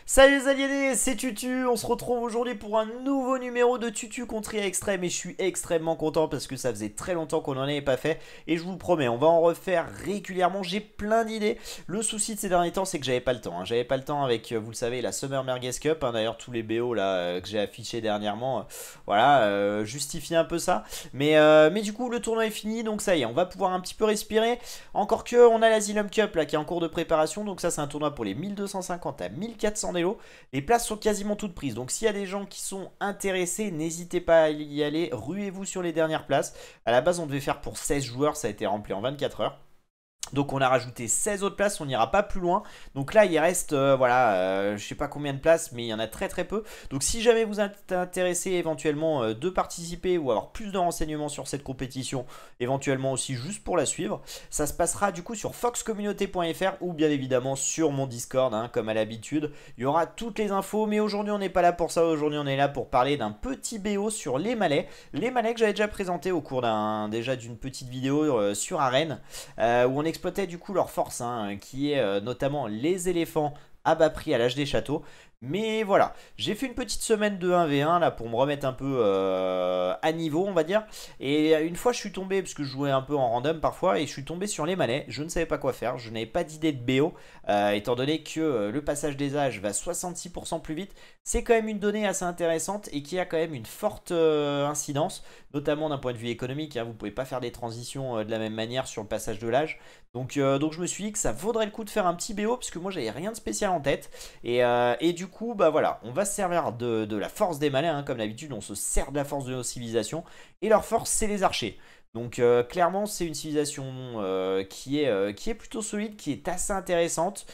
Salut les aliénés, c'est Tutu, on se retrouve aujourd'hui pour un nouveau numéro de Tutu contre IA Extrême et je suis extrêmement content parce que ça faisait très longtemps qu'on n'en avait pas fait et je vous promets, on va en refaire régulièrement, j'ai plein d'idées. Le souci de ces derniers temps c'est que j'avais pas le temps, j'avais pas le temps avec, vous le savez, la Summer Merguez Cup, d'ailleurs tous les BO là que j'ai affichés dernièrement, voilà, justifient un peu ça. Mais du coup le tournoi est fini donc ça y est, on va pouvoir un petit peu respirer. Encore que on a l'Asylum Cup là qui est en cours de préparation, donc ça c'est un tournoi pour les 1250 à 1400 d'élo. Les places sont quasiment toutes prises, donc s'il y a des gens qui sont intéressés, n'hésitez pas à y aller, ruez-vous sur les dernières places. À la base on devait faire pour 16 joueurs, ça a été rempli en 24 heures. Donc on a rajouté 16 autres places, on n'ira pas plus loin. Donc là il reste, voilà, je sais pas combien de places, mais il y en a très très peu. Donc si jamais vous êtes intéressé éventuellement de participer ou avoir plus de renseignements sur cette compétition, éventuellement aussi juste pour la suivre, ça se passera du coup sur foxcommunauté.fr ou bien évidemment sur mon Discord, comme à l'habitude. Il y aura toutes les infos, mais aujourd'hui on n'est pas là pour ça, aujourd'hui on est là pour parler d'un petit BO sur les malais. Les malais que j'avais déjà présenté au cours déjà d'une petite vidéo sur Arène, où on exploitait du coup leur force, qui est notamment les éléphants à bas prix à l'âge des châteaux. Mais voilà, j'ai fait une petite semaine de 1v1 là pour me remettre un peu à niveau, on va dire. Et une fois je suis tombé, parce que je jouais un peu en random parfois, et je suis tombé sur les malais. Je ne savais pas quoi faire, je n'avais pas d'idée de BO, étant donné que le passage des âges va 66% plus vite. C'est quand même une donnée assez intéressante et qui a quand même une forte incidence, notamment d'un point de vue économique. Vous ne pouvez pas faire des transitions de la même manière sur le passage de l'âge. Donc je me suis dit que ça vaudrait le coup de faire un petit BO, parce que moi j'avais rien de spécial en tête. Et du coup, bah voilà, on va se servir de la force des malais, comme d'habitude, on se sert de la force de nos civilisations. Et leur force, c'est les archers. Donc clairement, c'est une civilisation qui est plutôt solide, qui est assez intéressante.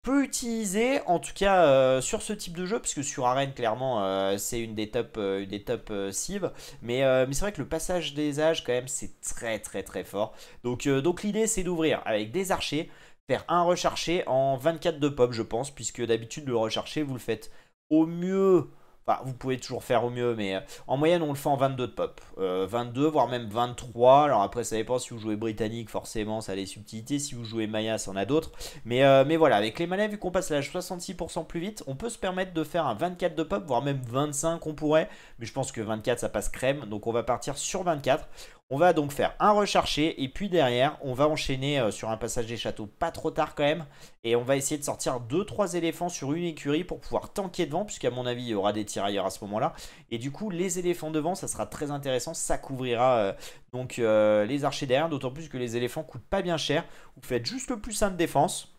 Peu utilisée, en tout cas sur ce type de jeu, puisque sur Arène, clairement, c'est une des top cives. Mais c'est vrai que le passage des âges, quand même, c'est très très très fort. Donc l'idée, c'est d'ouvrir avec des archers, faire un recharché en 24 de pop, je pense, puisque d'habitude, le recharché, vous le faites au mieux. Enfin, vous pouvez toujours faire au mieux, mais en moyenne, on le fait en 22 de pop. 22, voire même 23. Alors après, ça dépend si vous jouez britannique, forcément, ça a des subtilités. Si vous jouez Maya, ça en a d'autres. Mais voilà, avec les malais, vu qu'on passe l'âge 66% plus vite, on peut se permettre de faire un 24 de pop, voire même 25, on pourrait. Mais je pense que 24, ça passe crème. Donc on va partir sur 24. On va donc faire un recharché et puis derrière on va enchaîner sur un passage des châteaux pas trop tard quand même, et on va essayer de sortir 2-3 éléphants sur une écurie pour pouvoir tanker devant, puisqu'à mon avis il y aura des tirailleurs à ce moment là, et du coup les éléphants devant ça sera très intéressant, ça couvrira les archers derrière, d'autant plus que les éléphants coûtent pas bien cher. Vous faites juste le plus simple défense.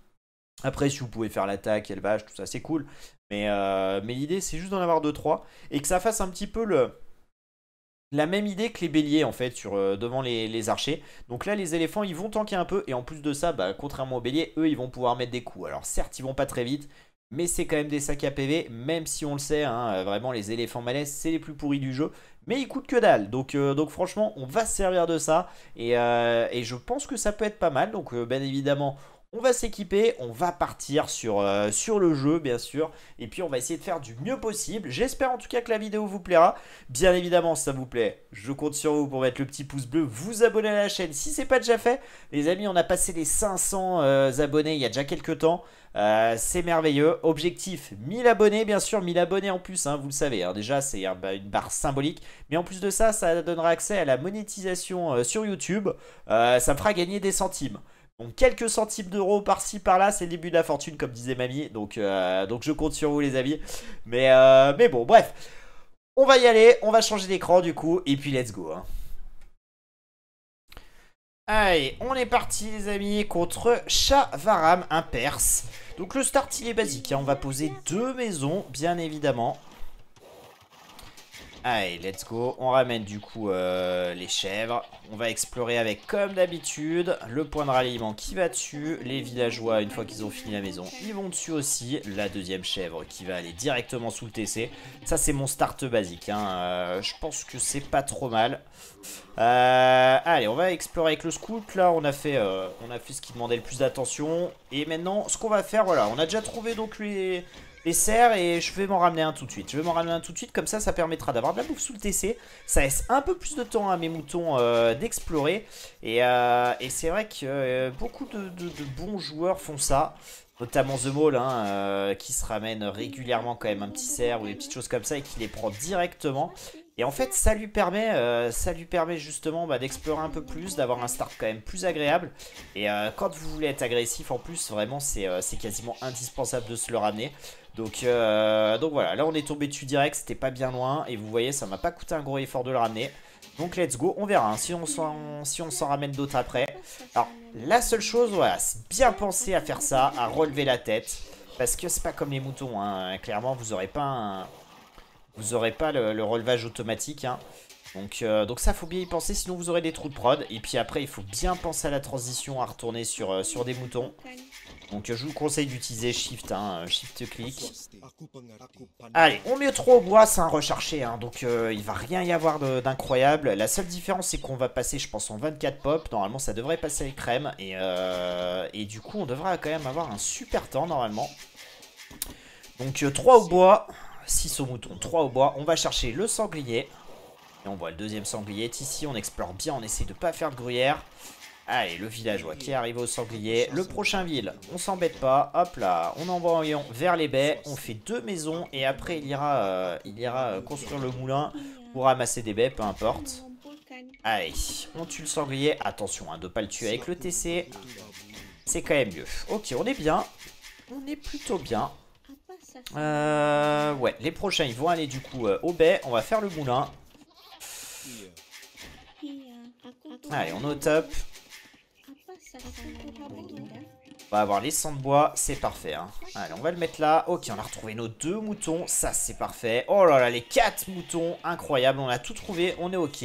Après si vous pouvez faire l'attaque, élevage, tout ça c'est cool, mais l'idée c'est juste d'en avoir 2-3 et que ça fasse un petit peu la même idée que les béliers en fait devant les archers. Donc là les éléphants ils vont tanker un peu, et en plus de ça, contrairement aux béliers, eux ils vont pouvoir mettre des coups. Alors certes ils vont pas très vite, mais c'est quand même des sacs à PV, même si on le sait, vraiment les éléphants malais c'est les plus pourris du jeu. Mais ils coûtent que dalle, donc franchement on va se servir de ça, et je pense que ça peut être pas mal. Donc bien évidemment on va s'équiper, on va partir sur le jeu bien sûr, et puis on va essayer de faire du mieux possible. J'espère en tout cas que la vidéo vous plaira. Bien évidemment si ça vous plaît, je compte sur vous pour mettre le petit pouce bleu, vous abonner à la chaîne si c'est pas déjà fait. Les amis, on a passé les 500 abonnés il y a déjà quelques temps. C'est merveilleux. Objectif 1000 abonnés, bien sûr, 1000 abonnés en plus, vous le savez, déjà c'est une barre symbolique, mais en plus de ça, ça donnera accès à la monétisation sur YouTube. Ça me fera gagner des centimes. Donc quelques centimes d'euros par-ci par-là, c'est le début de la fortune comme disait mamie. Donc je compte sur vous les amis. Mais bon, bref. On va y aller, on va changer d'écran du coup, et puis let's go. Allez, on est parti les amis contre Shavaram, un Perse. Donc le start il est basique, on va poser 2 maisons bien évidemment. Allez, let's go. On ramène du coup les chèvres. On va explorer avec, comme d'habitude, le point de ralliement qui va dessus. Les villageois, une fois qu'ils ont fini la maison, ils vont dessus aussi. La deuxième chèvre qui va aller directement sous le TC. Ça, c'est mon start basique. Je pense que c'est pas trop mal. Allez, on va explorer avec le scout. Là, on a fait ce qui demandait le plus d'attention. Et maintenant, ce qu'on va faire, voilà, on a déjà trouvé donc les cerfs, et je vais m'en ramener un tout de suite. Comme ça permettra d'avoir de la bouffe sous le TC. Ça laisse un peu plus de temps à mes moutons d'explorer. Et c'est vrai que beaucoup de bons joueurs font ça. Notamment The Maul, hein, qui se ramène régulièrement quand même un petit cerf ou des petites choses comme ça et qui les prend directement. Et en fait, ça lui permet justement d'explorer un peu plus, d'avoir un start quand même plus agréable. Et quand vous voulez être agressif en plus, vraiment, c'est quasiment indispensable de se le ramener. Donc voilà, là on est tombé dessus direct, c'était pas bien loin. Et vous voyez, ça m'a pas coûté un gros effort de le ramener. Donc let's go, on verra hein, si on s'en ramène d'autres après. Alors la seule chose, voilà, c'est bien penser à faire ça, à relever la tête. Parce que c'est pas comme les moutons, hein. Clairement vous aurez pas le relevage automatique. Hein. Donc ça faut bien y penser, sinon vous aurez des trous de prod. Et puis après il faut bien penser à la transition, à retourner sur des moutons. Donc je vous conseille d'utiliser Shift, hein, Shift clic. Allez, on met 3 au bois, c'est un recharché, hein, donc il va rien y avoir d'incroyable. La seule différence c'est qu'on va passer je pense en 24 pop, normalement ça devrait passer avec crème. Et du coup on devra quand même avoir un super temps normalement. Donc 3 au bois, 6 au mouton, 3 au bois, on va chercher le sanglier. Et on voit le deuxième sanglier est ici, on explore bien, on essaie de pas faire de gruyère. Allez, le villageois qui est arrivé au sanglier. Le prochain ville, on s'embête pas. Hop là, on envoie un rayon vers les baies. On fait 2 maisons et après il ira construire le moulin pour ramasser des baies, peu importe. Allez, on tue le sanglier. Attention hein, de ne pas le tuer avec le TC. C'est quand même mieux. Ok, on est bien. On est plutôt bien. Ouais, les prochains ils vont aller du coup aux baies. On va faire le moulin. Allez, on est au top. On va avoir les sangs de bois, c'est parfait. Hein. Allez, on va le mettre là. Ok, on a retrouvé nos 2 moutons, ça c'est parfait. Oh là là, les 4 moutons, incroyable. On a tout trouvé, on est ok.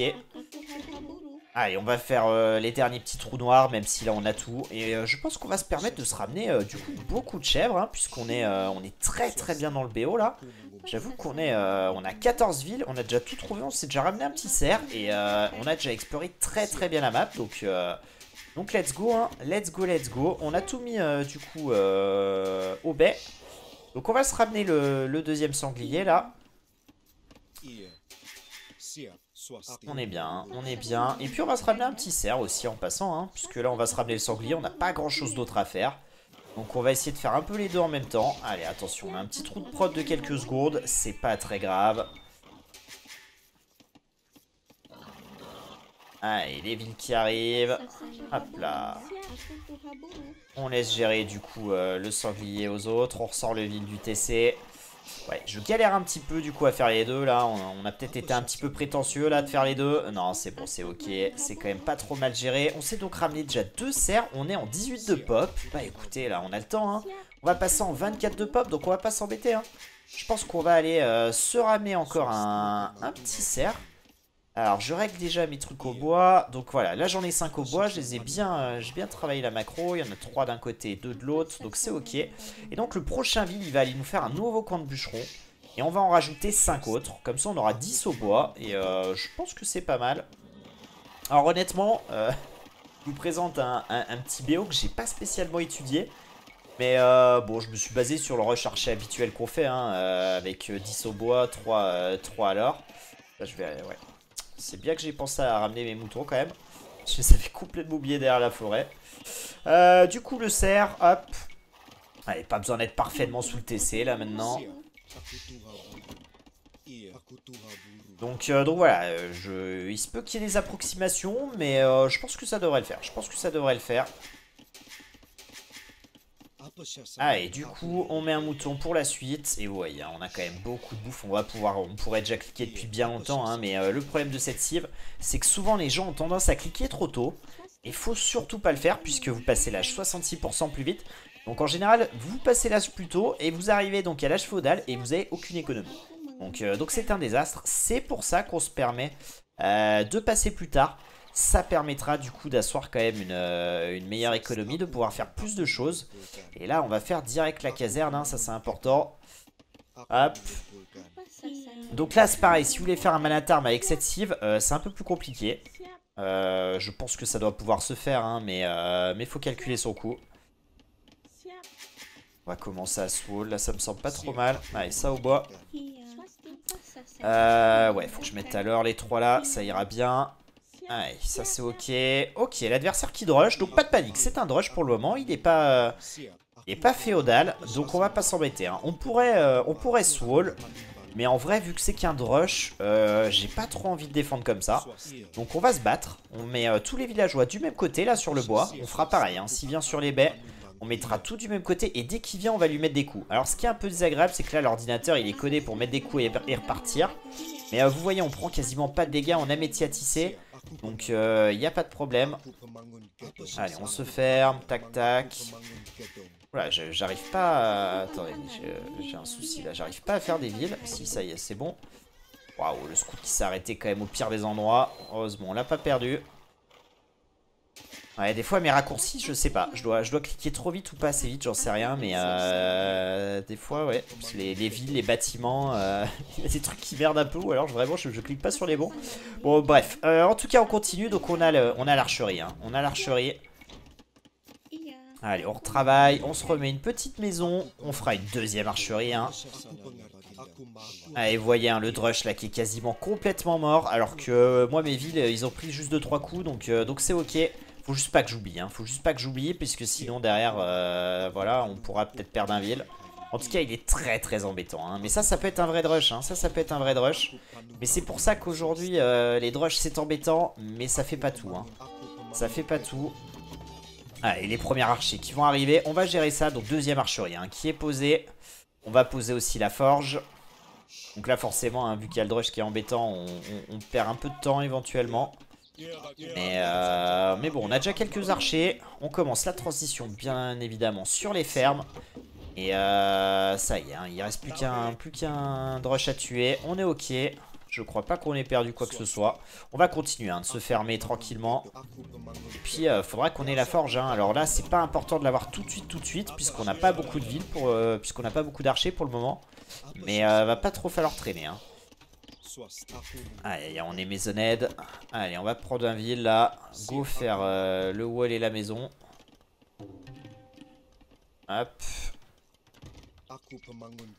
Allez, on va faire les derniers petits trous noirs, même si là on a tout. Et je pense qu'on va se permettre de se ramener du coup beaucoup de chèvres, hein, puisqu'on est, on est très très bien dans le BO là. J'avoue qu'on est, on a 14 villes, on a déjà tout trouvé, on s'est déjà ramené un petit cerf. Et on a déjà exploré très très bien la map, donc let's go, hein. Let's go. On a tout mis du coup au baie. Donc on va se ramener le deuxième sanglier là. On est bien, hein, on est bien. Et puis on va se ramener un petit cerf aussi en passant, hein, puisque là on va se ramener le sanglier, on n'a pas grand chose d'autre à faire. Donc on va essayer de faire un peu les deux en même temps. Allez, attention, on a un petit trou de prod de quelques secondes, c'est pas très grave. Allez, les villes qui arrivent. Hop là. On laisse gérer du coup le sanglier aux autres. On ressort le ville du TC. Ouais, je galère un petit peu du coup à faire les deux là. On a peut-être été un petit peu prétentieux là de faire les deux. Non, c'est bon, c'est ok. C'est quand même pas trop mal géré. On s'est donc ramené déjà 2 cerfs. On est en 18 de pop. Bah écoutez, là, on a le temps. Hein. On va passer en 24 de pop, donc on va pas s'embêter. Hein. Je pense qu'on va aller se ramener encore un petit cerf. Alors je règle déjà mes trucs au bois. Donc voilà, là j'en ai 5 au bois. Je les ai bien, j'ai bien travaillé la macro. Il y en a 3 d'un côté et 2 de l'autre. Donc c'est ok. Et donc le prochain ville il va aller nous faire un nouveau camp de bûcheron. Et on va en rajouter 5 autres. Comme ça on aura 10 au bois. Et je pense que c'est pas mal. Alors honnêtement, je vous présente un petit BO que j'ai pas spécialement étudié. Mais bon, je me suis basé sur le recharché habituel qu'on fait. Hein, avec 10 au bois, 3 à l'or. Là je vais... Ouais. C'est bien que j'ai pensé à ramener mes moutons quand même. Je les avais complètement oubliés derrière la forêt. Du coup, le cerf, hop. Allez, pas besoin d'être parfaitement sous le TC là maintenant. Donc voilà, il se peut qu'il y ait des approximations, mais je pense que ça devrait le faire. Allez, du coup, on met un mouton pour la suite. Et ouais, on a quand même beaucoup de bouffe. On pourrait déjà cliquer depuis bien longtemps. Hein, mais le problème de cette cible, c'est que souvent les gens ont tendance à cliquer trop tôt. Et faut surtout pas le faire puisque vous passez l'âge 66% plus vite. Donc en général, vous passez l'âge plus tôt et vous arrivez donc à l'âge féodal et vous avez aucune économie. Donc c'est un désastre. C'est pour ça qu'on se permet de passer plus tard. Ça permettra du coup d'asseoir quand même une meilleure économie, de pouvoir faire plus de choses. Et là on va faire direct la caserne, hein, ça c'est important. Hop. Donc là c'est pareil, si vous voulez faire un manatarm avec cette cive, c'est un peu plus compliqué. Je pense que ça doit pouvoir se faire, hein, mais faut calculer son coût. On va commencer à se wall, là ça me semble pas trop mal. Allez, ça au bois. Ouais, faut que je mette à l'heure les 3 là, ça ira bien. Allez, ça c'est ok. Ok, l'adversaire qui drush, donc pas de panique, c'est un drush pour le moment. Il est pas Il est pas féodal, donc on va pas s'embêter. Hein. On pourrait swall, mais en vrai, vu que c'est qu'un drush, j'ai pas trop envie de défendre comme ça. Donc on va se battre. On met tous les villageois du même côté, là, sur le bois. On fera pareil, hein. S'il vient sur les baies, on mettra tout du même côté. Et dès qu'il vient, on va lui mettre des coups. Alors ce qui est un peu désagréable, c'est que là, l'ordinateur, il est codé pour mettre des coups et repartir. Mais vous voyez, on prend quasiment pas de dégâts. On a médiatisé. Donc il n'y a pas de problème. Allez, on se ferme. Tac, tac. Voilà, j'arrive pas à... Attendez, j'ai un souci là. J'arrive pas à faire des villes. Si, ça y est, c'est bon. Waouh, le scout qui s'est arrêté quand même au pire des endroits. Heureusement, on l'a pas perdu. Ouais, des fois mes raccourcis, je sais pas. Je dois cliquer trop vite ou pas assez vite, j'en sais rien. Mais des fois, ouais. Les villes, les bâtiments, il y a des trucs qui merdent un peu. Ou alors vraiment, je clique pas sur les bons. Bon, bref. En tout cas, on continue. Donc, on a l'archerie. Hein. On a l'archerie. Allez, on retravaille. On se remet une petite maison. On fera une deuxième archerie. Hein. Allez, vous voyez, hein, le drush là qui est quasiment complètement mort. Alors que moi, mes villes, ils ont pris juste 2-3 coups. Donc c'est ok. Faut juste pas que j'oublie, hein. Faut juste pas que j'oublie, puisque sinon derrière, voilà, on pourra peut-être perdre un ville. En tout cas, il est très très embêtant, hein. Mais ça peut être un vrai drush, hein. Ça peut être un vrai drush. Mais c'est pour ça qu'aujourd'hui, les drushs c'est embêtant, mais ça fait pas tout, hein. Ça fait pas tout. Allez, les premiers archers qui vont arriver, on va gérer ça. Donc deuxième archerie, hein, qui est posée. On va poser aussi la forge. Donc là forcément, hein, vu qu'il y a le drush qui est embêtant, on perd un peu de temps éventuellement. Mais bon, on a déjà quelques archers. On commence la transition bien évidemment sur les fermes. Et ça y est, hein, il reste plus qu'un drush à tuer. On est ok. Je crois pas qu'on ait perdu quoi que ce soit. On va continuer, hein, de se fermer tranquillement. Et puis faudra qu'on ait la forge, hein. Alors là c'est pas important de l'avoir tout de suite, puisqu'on n'a pas beaucoup de villes, puisqu'on n'a pas beaucoup d'archers pour le moment. Mais va pas trop falloir traîner, hein. Allez, on est maisonnette. Allez, on va prendre un ville là. Go faire le wall et la maison. Hop.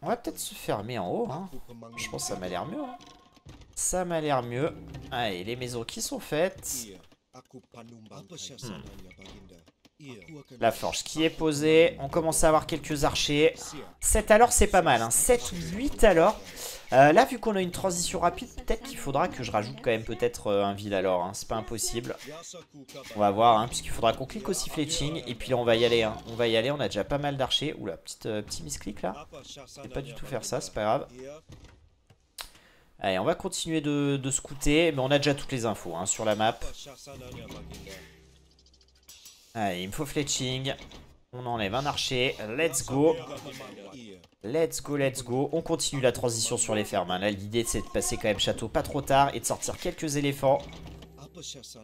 On va peut-être se fermer en haut, hein. Je pense que ça m'a l'air mieux, hein. Ça m'a l'air mieux. Allez, les maisons qui sont faites. La forge qui est posée. On commence à avoir quelques archers. 7 alors, c'est pas mal, hein. 7 ou 8 alors. Là, vu qu'on a une transition rapide, peut-être qu'il faudra que je rajoute quand même peut-être un ville alors, hein. C'est pas impossible. On va voir, hein, puisqu'il faudra qu'on clique aussi fletching. Et puis là, on va y aller, hein. On va y aller, on a déjà pas mal d'archers. Oula, petit misclick là. Je vais pas du tout faire ça, c'est pas grave. Allez, on va continuer de scouter. Mais on a déjà toutes les infos, hein, sur la map. Allez, il me faut fletching. On enlève un archer. Let's go. Let's go, let's go. On continue la transition sur les fermes, hein. Là, l'idée, c'est de passer quand même château pas trop tard et de sortir quelques éléphants.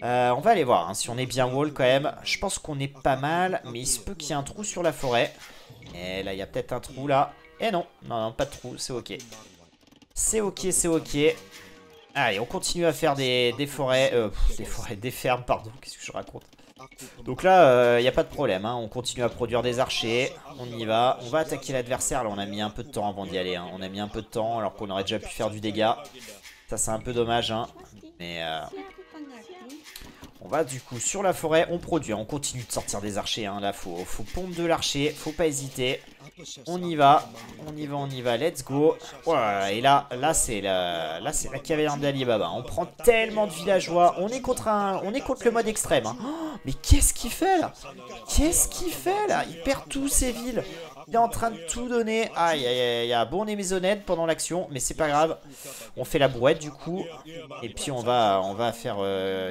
On va aller voir, hein, si on est bien wall quand même. Je pense qu'on est pas mal, mais il se peut qu'il y ait un trou sur la forêt. Et là, il y a peut-être un trou là. Et non, non, pas de trou, c'est ok. C'est ok, c'est ok. Allez, on continue à faire des forêts. Des fermes, pardon. Qu'est-ce que je raconte? Donc là, il n'y a pas de problème, hein. On continue à produire des archers. On y va. On va attaquer l'adversaire. Là, on a mis un peu de temps avant d'y aller, hein. On a mis un peu de temps alors qu'on aurait déjà pu faire du dégât. Ça, c'est un peu dommage, hein. Mais on va du coup sur la forêt. On produit. On continue de sortir des archers, hein. Là, faut pompe de l'archer. Faut pas hésiter. On y va, on y va, on y va, let's go. Voilà, et là c'est la caverne d'Ali Baba. On prend tellement de villageois. On est contre le mode extrême, hein. Oh, mais qu'est-ce qu'il fait là? Qu'est-ce qu'il fait là? Il perd tous ses villes. Il est en train de tout donner. Aïe aïe aïe aïe. Bon, on est maisonnette pendant l'action, mais c'est pas grave. On fait la brouette du coup. Et puis on va faire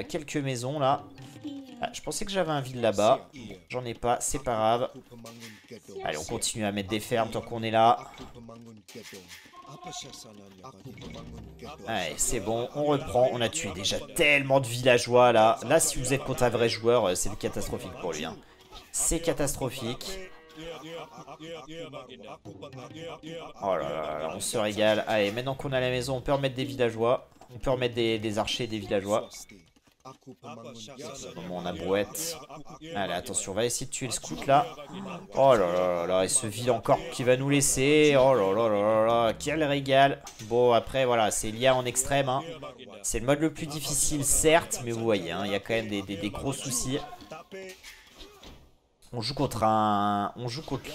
quelques maisons là. Ah, je pensais que j'avais un ville là-bas. J'en ai pas, c'est pas grave. Allez, on continue à mettre des fermes tant qu'on est là. Allez, c'est bon, on reprend. On a tué déjà tellement de villageois là. Là, si vous êtes contre un vrai joueur, c'est catastrophique pour lui, hein. C'est catastrophique. Oh là là là, on se régale. Allez, maintenant qu'on a la maison, on peut remettre des villageois. On peut remettre des archers et des villageois. Bon, on a brouette. Allez, attention, on va essayer de tuer le scout là. Oh là là là, et ce vide encore qui va nous laisser. Oh là là là là, quel régal. Bon, après, voilà, c'est l'IA en extrême, hein. C'est le mode le plus difficile, certes, mais vous voyez, hein, il y a quand même des gros soucis. On joue contre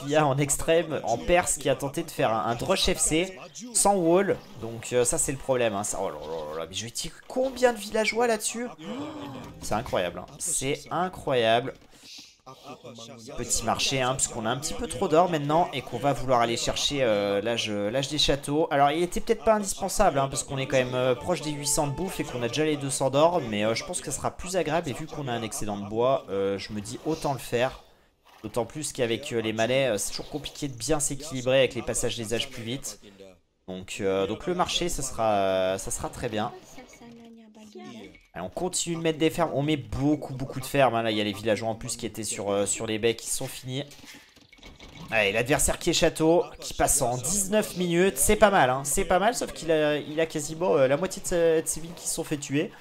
l'IA en extrême, en Perse, qui a tenté de faire un Drush FC sans wall. Donc ça c'est le problème. Hein. Ça, oh là là là, mais je vais tirer combien de villageois là-dessus? C'est incroyable. Hein. C'est incroyable. Petit marché, hein, parce qu'on a un petit peu trop d'or maintenant et qu'on va vouloir aller chercher l'âge des châteaux. Alors il était peut-être pas indispensable, hein, parce qu'on est quand même proche des 800 de bouffe et qu'on a déjà les 200 d'or. Mais je pense que ça sera plus agréable et vu qu'on a un excédent de bois, je me dis autant le faire. D'autant plus qu'avec les malais, c'est toujours compliqué de bien s'équilibrer avec les passages des âges plus vite. Donc le marché, ça sera très bien. Allez, on continue de mettre des fermes. On met beaucoup de fermes. Hein. Là, il y a les villageois en plus qui étaient sur les baies qui sont finis. Allez, l'adversaire qui est château, qui passe en 19 minutes. C'est pas mal, hein. C'est pas mal, sauf qu'il a quasiment la moitié de ses villes qui se sont fait tuer.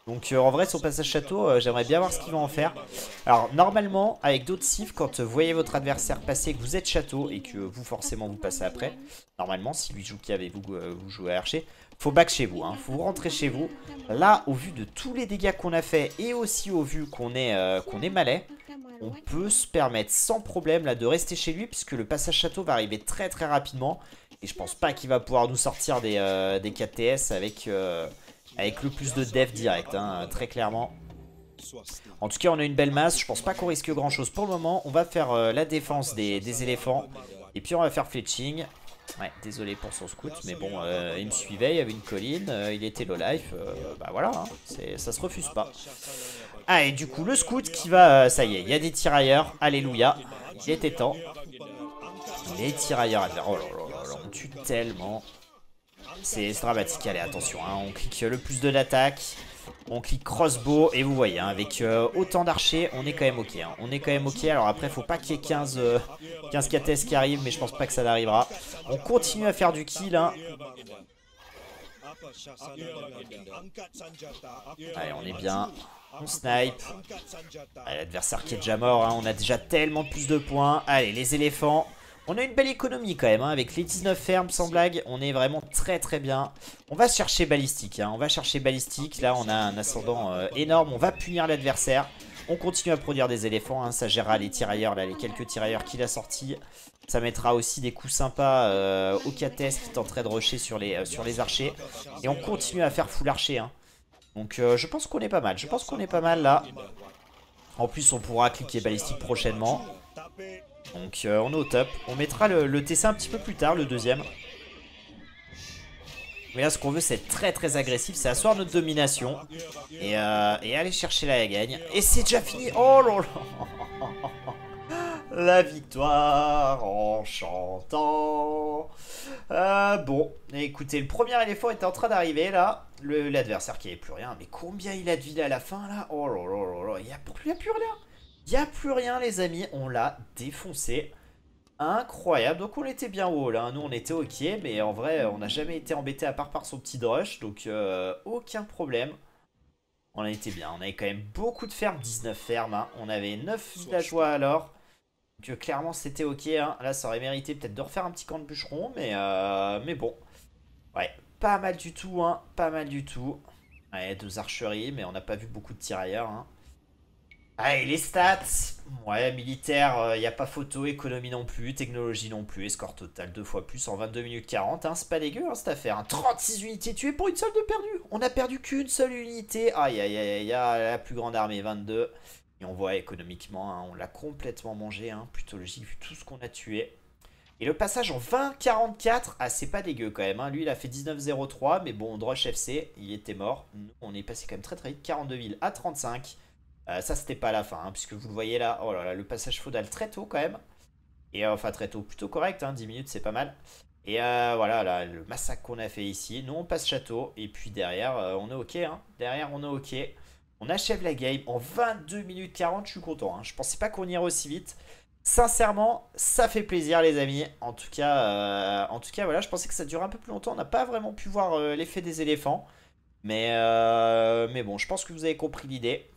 Donc en vrai son passage château, j'aimerais bien voir ce qu'il va en faire. Alors normalement avec d'autres cifs, quand vous voyez votre adversaire passer, que vous êtes château et que vous forcément vous passez après, normalement si lui joue cave et vous jouez à archer, faut back chez vous, hein. Faut vous rentrer chez vous. Là au vu de tous les dégâts qu'on a fait et aussi au vu qu'on est malais, on peut se permettre sans problème là de rester chez lui puisque le passage château va arriver très rapidement. Et je pense pas qu'il va pouvoir nous sortir des 4 TS avec le plus de def direct, hein, très clairement. En tout cas, on a une belle masse. Je pense pas qu'on risque grand chose pour le moment. On va faire la défense des éléphants. Et puis on va faire fletching. Ouais, désolé pour son scout. Mais bon, il me suivait. Il y avait une colline. Il était low life. Bah voilà, hein, ça se refuse pas. Ah, et du coup, le scout qui va... ça y est, il y a des tirailleurs. Alléluia. Il était temps. Les tirailleurs à faire. Oh là là là, on tue tellement. C'est dramatique, allez attention, hein, on clique le plus de l'attaque, on clique crossbow et vous voyez, hein, avec autant d'archers, on est quand même ok. Hein, on est quand même ok, alors après faut pas qu'il y ait 15 KTS qui arrivent, mais je pense pas que ça arrivera. On continue à faire du kill. Hein. Allez, on est bien, on snipe. L'adversaire qui est déjà mort, hein, on a déjà tellement plus de points. Allez, les éléphants. On a une belle économie quand même, hein, avec les 19 fermes, sans blague, on est vraiment très bien. On va chercher balistique, hein, on va chercher balistique, là on a un ascendant énorme, on va punir l'adversaire. On continue à produire des éléphants, hein, ça gérera les tirailleurs, là, les quelques tirailleurs qu'il a sortis. Ça mettra aussi des coups sympas aux KTS qui tenteraient de rusher sur les archers. Et on continue à faire full archer, hein. Donc je pense qu'on est pas mal, là. En plus on pourra cliquer balistique prochainement. Donc on est au top. On mettra le TC un petit peu plus tard, le deuxième. Mais là ce qu'on veut c'est être très agressif, c'est asseoir notre domination. Et aller chercher la gagne. Et c'est déjà fini. Oh là là. La victoire en chantant. Bon, écoutez, le premier éléphant était en train d'arriver là. L'adversaire qui avait plus rien. Mais combien il a de vie à la fin là? Oh là là là là. Il n'y a plus rien. Il n'y a plus rien les amis, on l'a défoncé. Incroyable, donc on était bien haut là, nous on était ok, mais en vrai on n'a jamais été embêté à part par son petit drush, donc aucun problème. On a été bien, on avait quand même beaucoup de fermes, 19 fermes, hein. On avait 9 villageois alors. Donc clairement c'était ok, hein. Là ça aurait mérité peut-être de refaire un petit camp de bûcheron, mais bon. Ouais, pas mal du tout, hein, pas mal du tout. Ouais, 2 archeries, mais on n'a pas vu beaucoup de tirailleurs, hein. Allez, les stats. Ouais, militaire, il n'y a pas photo, économie non plus, technologie non plus, score total 2 fois plus en 22 minutes 40, hein, c'est pas dégueu hein, cette affaire, hein. 36 unités tuées pour une seule de perdue. On a perdu qu'une seule unité. Aïe aïe aïe aïe, la plus grande armée 22. Et on voit économiquement, hein, on l'a complètement mangé, hein, plutôt logique vu tout ce qu'on a tué. Et le passage en 20-44, ah c'est pas dégueu quand même, hein. Lui il a fait 19-03, mais bon, Drush FC, il était mort. Nous, on est passé quand même très vite, 42 villes à 35. Ça c'était pas la fin, hein, puisque vous le voyez là, oh là là, le passage feudal très tôt quand même. Et enfin très tôt, plutôt correct, hein, 10 minutes c'est pas mal. Et voilà, là, le massacre qu'on a fait ici. Nous on passe château, et puis derrière on est ok, hein. Derrière on est ok. On achève la game en 22 minutes 40, je suis content, hein. Je pensais pas qu'on irait aussi vite. Sincèrement, ça fait plaisir les amis. En tout cas voilà, je pensais que ça durait un peu plus longtemps. On n'a pas vraiment pu voir l'effet des éléphants. Mais bon, je pense que vous avez compris l'idée.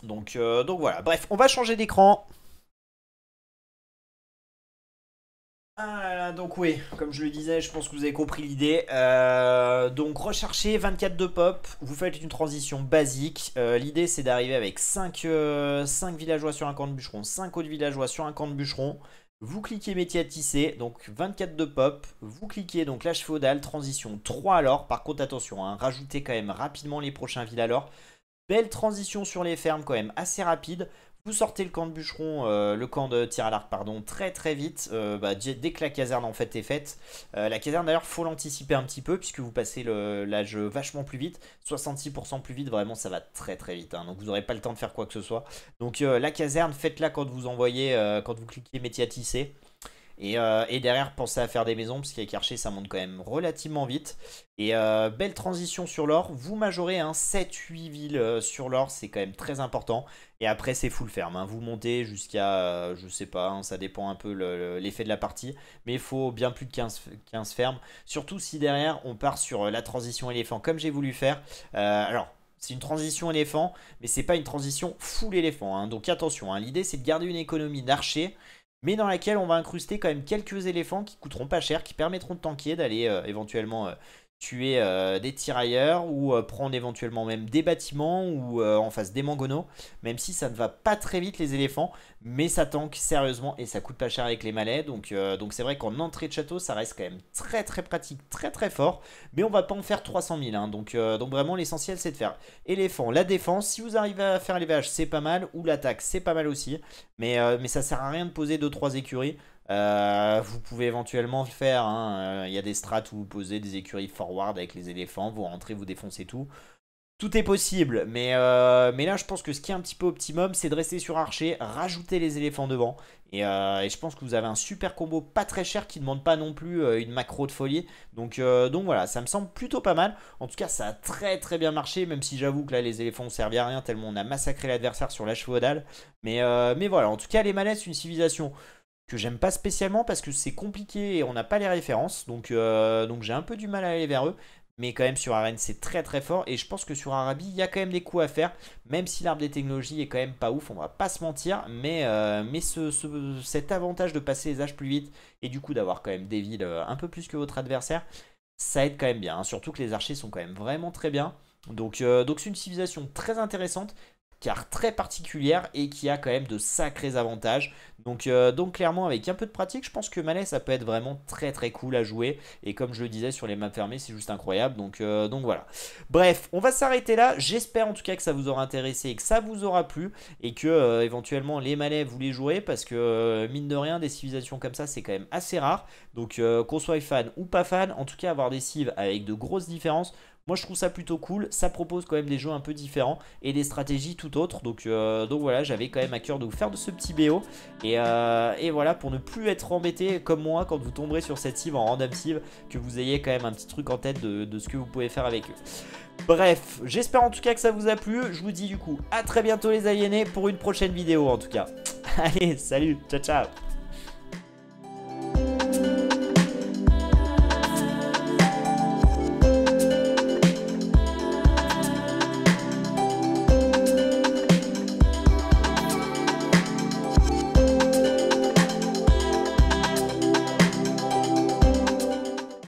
Donc voilà, bref, on va changer d'écran. Ah là là, donc oui, comme je le disais, je pense que vous avez compris l'idée. Donc recherchez 24 de pop, vous faites une transition basique. L'idée c'est d'arriver avec 5 villageois sur un camp de bûcheron, 5 autres villageois sur un camp de bûcheron. Vous cliquez métier à tisser, donc 24 de pop. Vous cliquez donc l'âge féodal, transition 3 alors. Par contre attention, hein, rajoutez quand même rapidement les prochains villes alors. Belle transition sur les fermes quand même assez rapide. Vous sortez le camp de bûcheron, le camp de tir à l'arc, pardon, très très vite, dès que la caserne en fait est faite. La caserne d'ailleurs, faut l'anticiper un petit peu puisque vous passez l'âge vachement plus vite, 66% plus vite, vraiment ça va très très vite, hein, donc vous n'aurez pas le temps de faire quoi que ce soit. Donc la caserne, faites-la quand vous envoyez, quand vous cliquez métier à tisser. Et derrière, pensez à faire des maisons, parce qu'avec Archer, ça monte quand même relativement vite. Et belle transition sur l'or. Vous majorez 7-8 villes sur l'or, c'est quand même très important. Et après, c'est full ferme, hein. Vous montez jusqu'à, je sais pas, hein, ça dépend un peu l'effet de la partie. Mais il faut bien plus de 15 fermes. Surtout si derrière, on part sur la transition éléphant, comme j'ai voulu faire. Alors... C'est une transition éléphant, mais c'est pas une transition full éléphant, hein. Donc attention, hein, l'idée c'est de garder une économie d'archer, mais dans laquelle on va incruster quand même quelques éléphants qui coûteront pas cher, qui permettront de tanker, d'aller éventuellement tuer des tirailleurs ou prendre éventuellement même des bâtiments ou en face des mangonos, même si ça ne va pas très vite les éléphants, mais ça tank sérieusement et ça coûte pas cher avec les malais, donc c'est vrai qu'en entrée de château ça reste quand même très très pratique, très très fort, mais on va pas en faire 300 000, hein, donc vraiment l'essentiel c'est de faire éléphant, la défense, si vous arrivez à faire l'élevage c'est pas mal, ou l'attaque c'est pas mal aussi, mais ça sert à rien de poser 2-3 écuries. Vous pouvez éventuellement faire, hein, y a des strats où vous posez des écuries forward avec les éléphants, vous rentrez, vous défoncez tout. Tout est possible, mais là je pense que ce qui est un petit peu optimum, c'est de rester sur archer, rajouter les éléphants devant. Et je pense que vous avez un super combo pas très cher qui ne demande pas non plus une macro de folie. Donc voilà, ça me semble plutôt pas mal. En tout cas, ça a très très bien marché, même si j'avoue que là les éléphants ne servaient à rien tellement on a massacré l'adversaire sur l'âge féodal. Mais voilà, en tout cas les malais c'est une civilisation que j'aime pas spécialement parce que c'est compliqué et on n'a pas les références. Donc j'ai un peu du mal à aller vers eux. Mais quand même sur Arène c'est très très fort. Et je pense que sur Arabie il y a quand même des coups à faire. Même si l'arbre des technologies est quand même pas ouf, on va pas se mentir. Mais cet avantage de passer les âges plus vite et du coup d'avoir quand même des villes un peu plus que votre adversaire, ça aide quand même bien, hein. Surtout que les archers sont quand même vraiment très bien. Donc c'est une civilisation très intéressante, car très particulière et qui a quand même de sacrés avantages. Donc clairement avec un peu de pratique, je pense que Malais ça peut être vraiment très très cool à jouer. Et comme je le disais sur les maps fermées, c'est juste incroyable. Donc voilà. Bref, on va s'arrêter là. J'espère en tout cas que ça vous aura intéressé et que ça vous aura plu. Et que éventuellement les Malais vous les jouerez. Parce que mine de rien, des civilisations comme ça c'est quand même assez rare. Donc qu'on soit fan ou pas fan, en tout cas avoir des cives avec de grosses différences, moi je trouve ça plutôt cool, ça propose quand même des jeux un peu différents et des stratégies tout autres. Donc voilà, j'avais quand même à cœur de vous faire de ce petit BO. Et voilà, pour ne plus être embêté comme moi quand vous tomberez sur cette cible en random cible, que vous ayez quand même un petit truc en tête de ce que vous pouvez faire avec eux. Bref, j'espère en tout cas que ça vous a plu. Je vous dis du coup à très bientôt les aliénés pour une prochaine vidéo en tout cas. Allez, salut, ciao ciao.